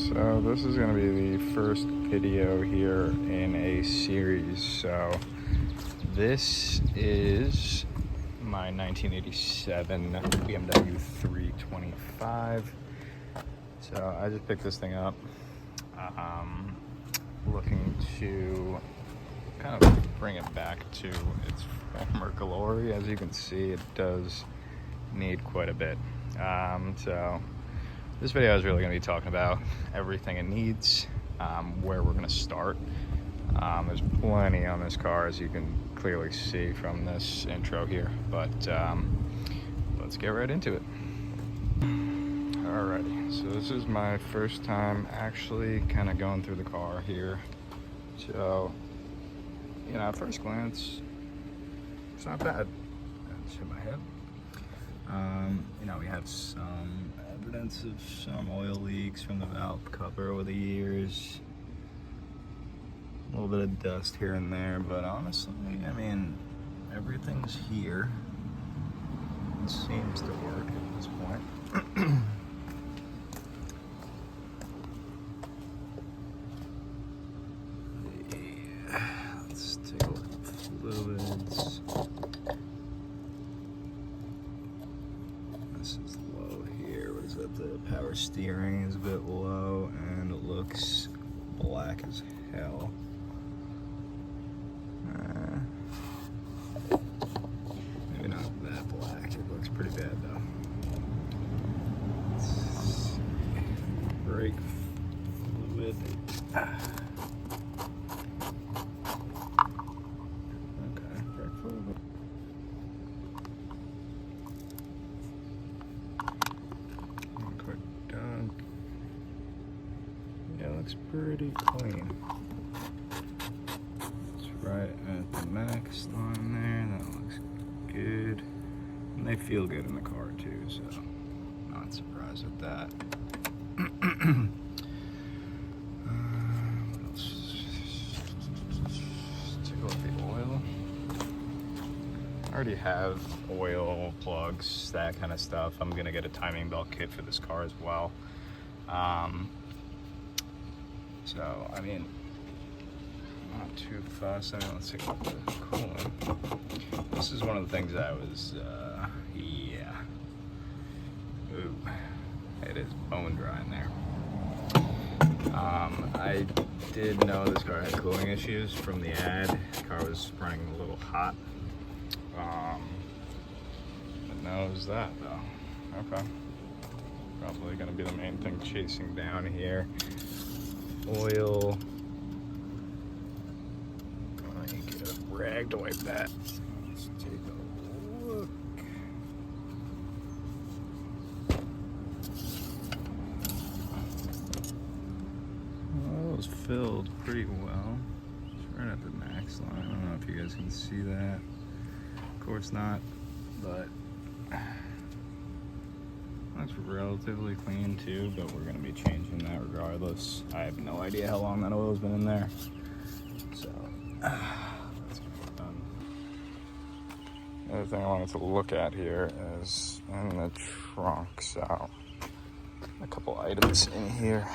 So this is going to be the first video here in a series. So this is my 1987 BMW 325. So I just picked this thing up, looking to kind of bring it back to its former glory. As you can see, it does need quite a bit. So this video is really going to be talking about everything it needs, where we're going to start. There's plenty on this car, as you can clearly see from this intro here, but let's get right into it. Alrighty, so this is my first time actually kind of going through the car here. So, you know, at first glance, it's not bad. Let's hit my head. You know, we have some evidence of some oil leaks from the valve cover over the years. A little bit of dust here and there, but honestly, I mean, everything's here. It seems to work at this point. Let's take a look at the fluids. This is low here. What is that? The power steering is a bit low, and it looks black as hell. Maybe not that black. It looks pretty bad though. Let's see. Brake fluid. Okay, brake fluid. Quick dunk. Yeah, it looks pretty clean. It's right at the max line there. That looks good. And they feel good in the car too, so not surprised at that. What else? Let's take a look at the oil. I already have oil, plugs, that kind of stuff. I'm gonna get a timing belt kit for this car as well. So, I mean, not too fast. I mean, let's take a look at the coolant. This is one of the things I was, yeah. Ooh, it is bone dry in there. I did know this car had cooling issues from the ad. The car was running a little hot. But knows that though. Okay. Probably gonna be the main thing chasing down here. Oil. I get a rag to wipe that. Let's take a look. Well, it was filled pretty well. It's right at the max line. I don't know if you guys can see that. Of course not, but that's relatively clean too, but we're gonna be changing that regardless. I have no idea how long that oil's been in there. So, let's get it done. The other thing I wanted to look at here is in the trunk, so a couple items in here.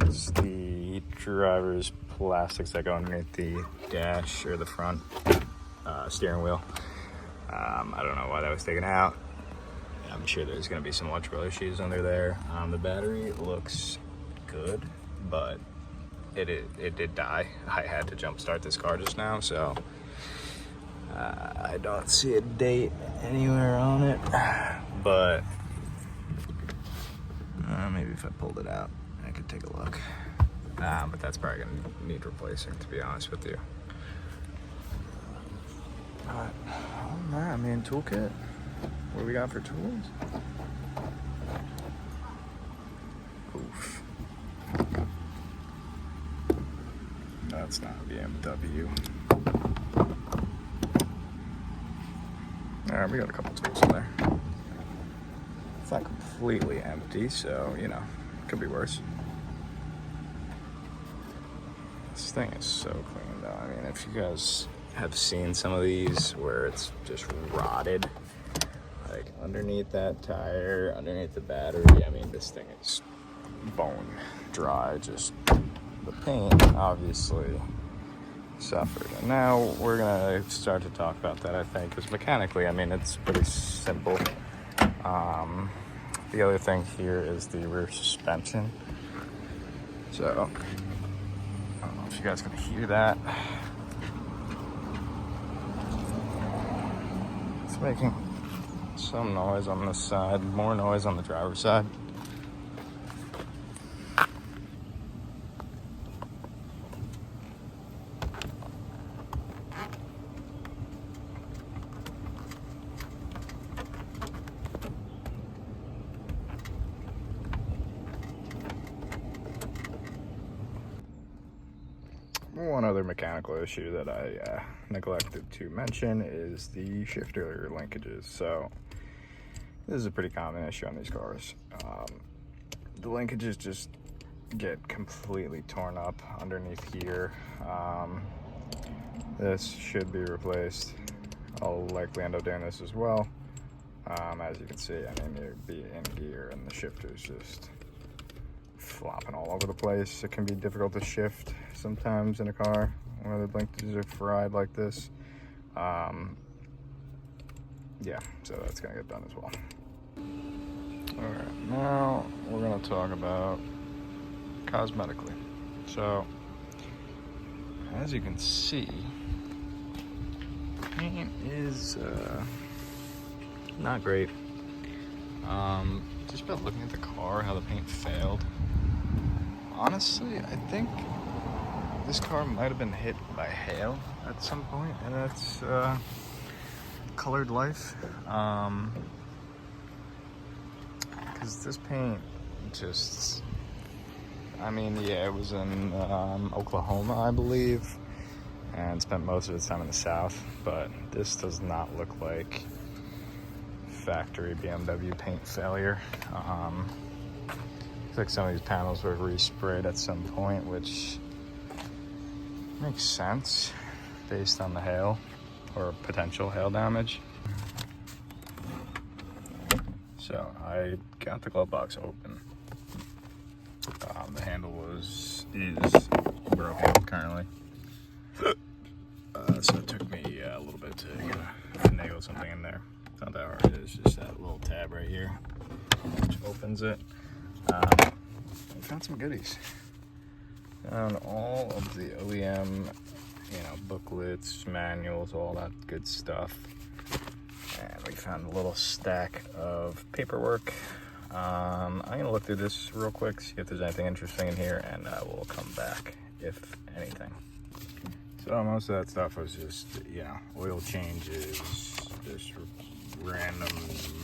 It's the driver's plastics that go underneath the dash or the front steering wheel. I don't know why that was taken out. I'm sure there's going to be some electrical issues under there. The battery looks good, but it did die. I had to jump start this car just now, so I don't see a date anywhere on it, but maybe if I pulled it out, I could take a look. But that's probably going to need replacing, to be honest with you. But, I mean, toolkit. What do we got for tools? Oof. That's not a BMW. Alright, we got a couple tools in there. It's not completely empty, so, you know, it could be worse. This thing is so clean, though. I mean, if you guys have seen some of these where it's just rotted, like underneath that tire, underneath the battery, I mean, this thing is bone dry, just the paint obviously suffered. And now we're gonna start to talk about that, I think, because mechanically, I mean, it's pretty simple. The other thing here is the rear suspension. So, I don't know if you guys can hear that. It's making some noise on this side, more noise on the driver's side. One other mechanical issue that I neglected to mention is the shifter linkages. So this is a pretty common issue on these cars. The linkages just get completely torn up underneath here. This should be replaced. I'll likely end up doing this as well. As you can see, I mean, it'd be in gear and the shifter's just flopping all over the place. It can be difficult to shift sometimes in a car where the linkages are fried like this. Yeah, so that's gonna get done as well. All right, now we're gonna talk about cosmetically. So, as you can see, paint is not great. Just about looking at the car, how the paint failed. Honestly, I think this car might have been hit by hail at some point, and that's colored life. Because this paint just, I mean, yeah, it was in Oklahoma, I believe, and spent most of its time in the South, but this does not look like factory BMW paint failure. Looks like some of these panels were resprayed at some point, which makes sense based on the hail or potential hail damage. So I got the glove box open. The handle is broken currently. So it took me a little bit to finagle something in there. It's not that hard, it's just that little tab right here, which opens it. I found some goodies. Found all of the OEM, booklets, manuals, all that good stuff. And we found a little stack of paperwork. I'm gonna look through this real quick, see if there's anything interesting in here, and we'll come back if anything. So most of that stuff was just, oil changes, just random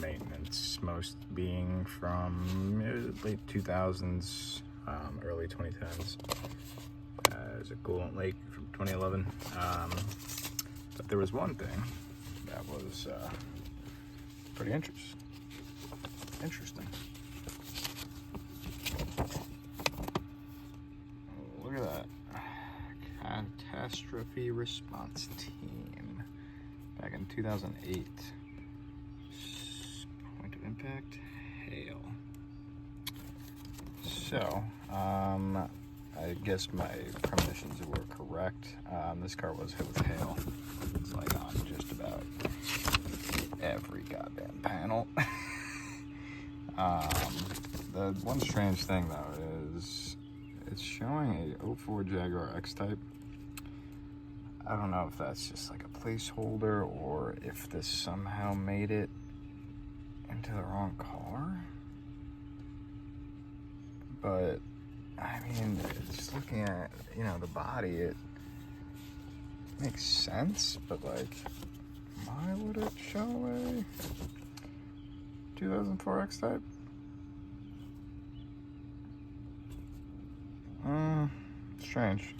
maintenance, most being from late 2000s, early 2010s. There's a coolant leak from 2011. But there was one thing that was pretty interesting. Oh, look at that. Catastrophe response team. Back in 2008. Point of impact, hail. So, I guess my premonitions were correct. This car was hit with hail. It's like on just about every goddamn panel. The one strange thing though is it's showing a 04 Jaguar X-Type. I don't know if that's just like a placeholder or if this somehow made it into the wrong car. But I mean, just looking at, the body, it makes sense, but like, why would it show a 2004 X-Type? Strange.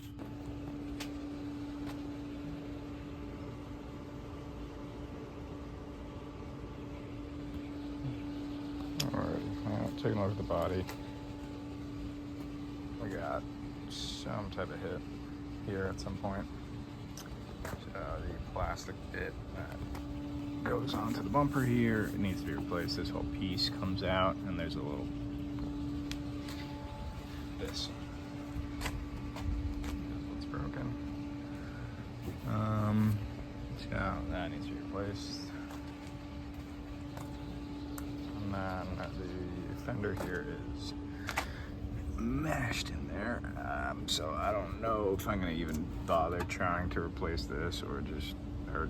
Alright, taking a look at the body. We got some type of hit here at some point. So the plastic bit that goes onto the bumper here, it needs to be replaced. This whole piece comes out, and there's a little this. It's broken. So that needs to be replaced. And then the fender here is mashed in there. So I don't know if I'm gonna even bother trying to replace this or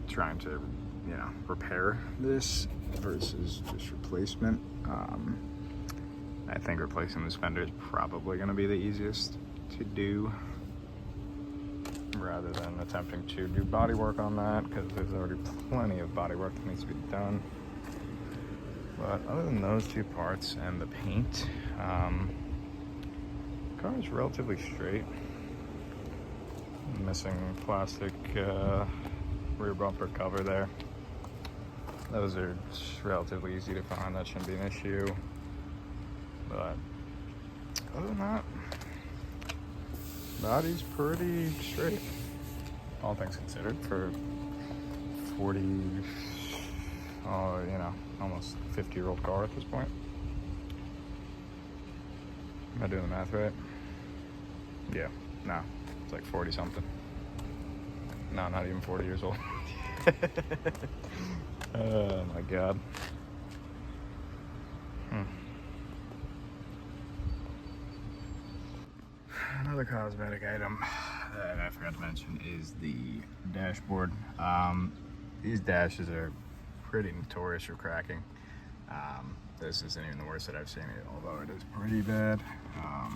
trying to, you know, repair this versus just replacement. I think replacing this fender is probably gonna be the easiest to do rather than attempting to do body work on that, because there's already plenty of body work that needs to be done. But other than those two parts and the paint, the car is relatively straight. Missing plastic rear bumper cover there. Those are relatively easy to find, that shouldn't be an issue. But other than that, body's pretty straight, all things considered, for 40, you know, almost 50-year-old car at this point. Am I doing the math right? Yeah, no, it's like 40 something. No, not even 40 years old. Oh my God. Another cosmetic item that I forgot to mention is the dashboard. These dashes are pretty notorious for cracking. This isn't even the worst that I've seen it, although it is pretty bad. I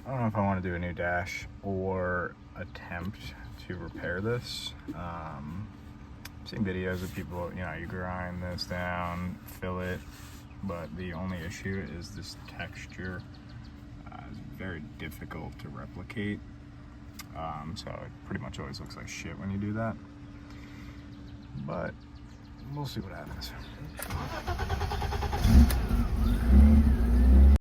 don't know if I want to do a new dash or attempt to repair this. I've seen videos of people, you know, you grind this down, fill it, but the only issue is this texture. It's very difficult to replicate, so it pretty much always looks like shit when you do that, but we'll see what happens.